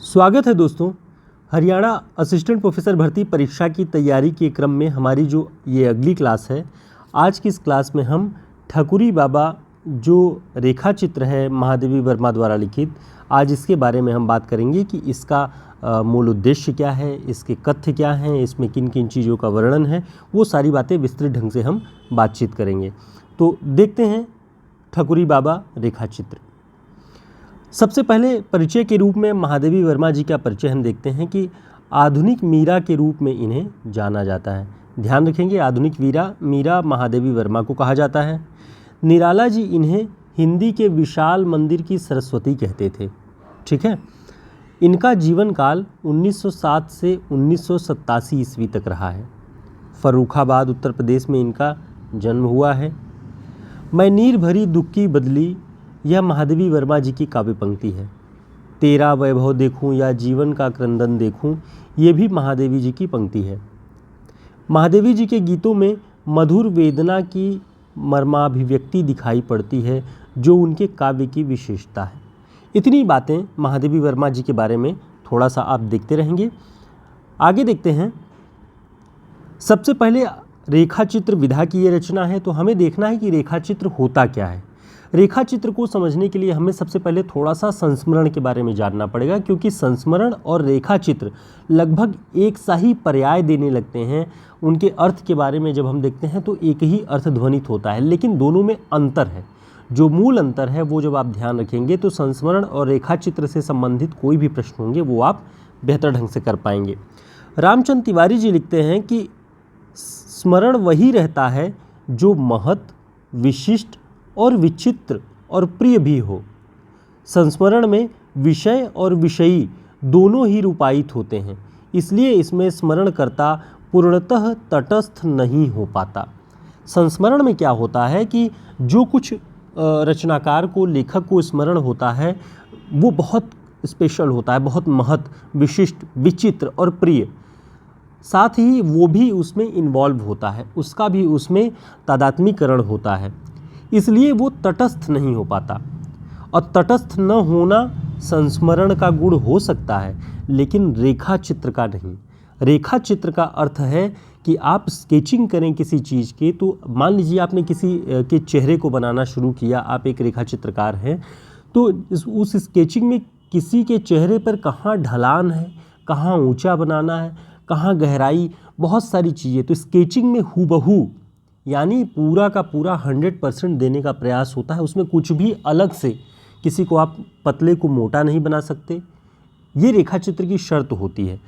स्वागत है दोस्तों। हरियाणा असिस्टेंट प्रोफेसर भर्ती परीक्षा की तैयारी के क्रम में हमारी जो ये अगली क्लास है, आज की इस क्लास में हम ठकुरी बाबा जो रेखा चित्र है महादेवी वर्मा द्वारा लिखित, आज इसके बारे में हम बात करेंगे कि इसका मूल उद्देश्य क्या है, इसके कथ्य क्या हैं, इसमें किन किन चीज़ों का वर्णन है, वो सारी बातें विस्तृत ढंग से हम बातचीत करेंगे। तो देखते हैं ठकुरी बाबा रेखा चित्र। सबसे पहले परिचय के रूप में महादेवी वर्मा जी का परिचय हम देखते हैं कि आधुनिक मीरा के रूप में इन्हें जाना जाता है। ध्यान रखेंगे, आधुनिक मीरा महादेवी वर्मा को कहा जाता है। निराला जी इन्हें हिंदी के विशाल मंदिर की सरस्वती कहते थे। ठीक है। इनका जीवन काल 1907 से 1987 ईस्वी तक रहा है। फर्रुखाबाद उत्तर प्रदेश में इनका जन्म हुआ है। मैं नीर भरी दुख की बदली, यह महादेवी वर्मा जी की काव्य पंक्ति है। तेरा वैभव देखूं या जीवन का क्रंदन देखूं, ये भी महादेवी जी की पंक्ति है। महादेवी जी के गीतों में मधुर वेदना की मर्माभिव्यक्ति दिखाई पड़ती है, जो उनके काव्य की विशेषता है। इतनी बातें महादेवी वर्मा जी के बारे में थोड़ा सा आप देखते रहेंगे। आगे देखते हैं। सबसे पहले रेखा चित्र विधा की ये रचना है, तो हमें देखना है कि रेखा चित्र होता क्या है। रेखा चित्र को समझने के लिए हमें सबसे पहले थोड़ा सा संस्मरण के बारे में जानना पड़ेगा, क्योंकि संस्मरण और रेखा चित्र लगभग एक सा ही पर्याय देने लगते हैं। उनके अर्थ के बारे में जब हम देखते हैं तो एक ही अर्थ ध्वनित होता है, लेकिन दोनों में अंतर है। जो मूल अंतर है वो जब आप ध्यान रखेंगे तो संस्मरण और रेखा चित्र से संबंधित कोई भी प्रश्न होंगे वो आप बेहतर ढंग से कर पाएंगे। रामचंद्र तिवारी जी लिखते हैं कि स्मरण वही रहता है जो महत, विशिष्ट और विचित्र और प्रिय भी हो। संस्मरण में विषय और विषयी दोनों ही रूपायित होते हैं, इसलिए इसमें स्मरणकर्ता पूर्णतः तटस्थ नहीं हो पाता। संस्मरण में क्या होता है कि जो कुछ रचनाकार को, लेखक को स्मरण होता है वो बहुत स्पेशल होता है, बहुत महत, विशिष्ट, विचित्र और प्रिय। साथ ही वो भी उसमें इन्वॉल्व होता है, उसका भी उसमें तादात्म्यकरण होता है, इसलिए वो तटस्थ नहीं हो पाता। और तटस्थ न होना संस्मरण का गुण हो सकता है, लेकिन रेखा चित्र का नहीं। रेखा चित्र का अर्थ है कि आप स्केचिंग करें किसी चीज़ के, तो मान लीजिए आपने किसी के चेहरे को बनाना शुरू किया, आप एक रेखा चित्रकार हैं, तो उस स्केचिंग में किसी के चेहरे पर कहाँ ढलान है, कहाँ ऊंचा बनाना है, कहाँ गहराई, बहुत सारी चीज़ें, तो स्केचिंग में हूबहू यानी पूरा का पूरा 100% देने का प्रयास होता है। उसमें कुछ भी अलग से, किसी को आप पतले को मोटा नहीं बना सकते, ये रेखा चित्र की शर्त होती है।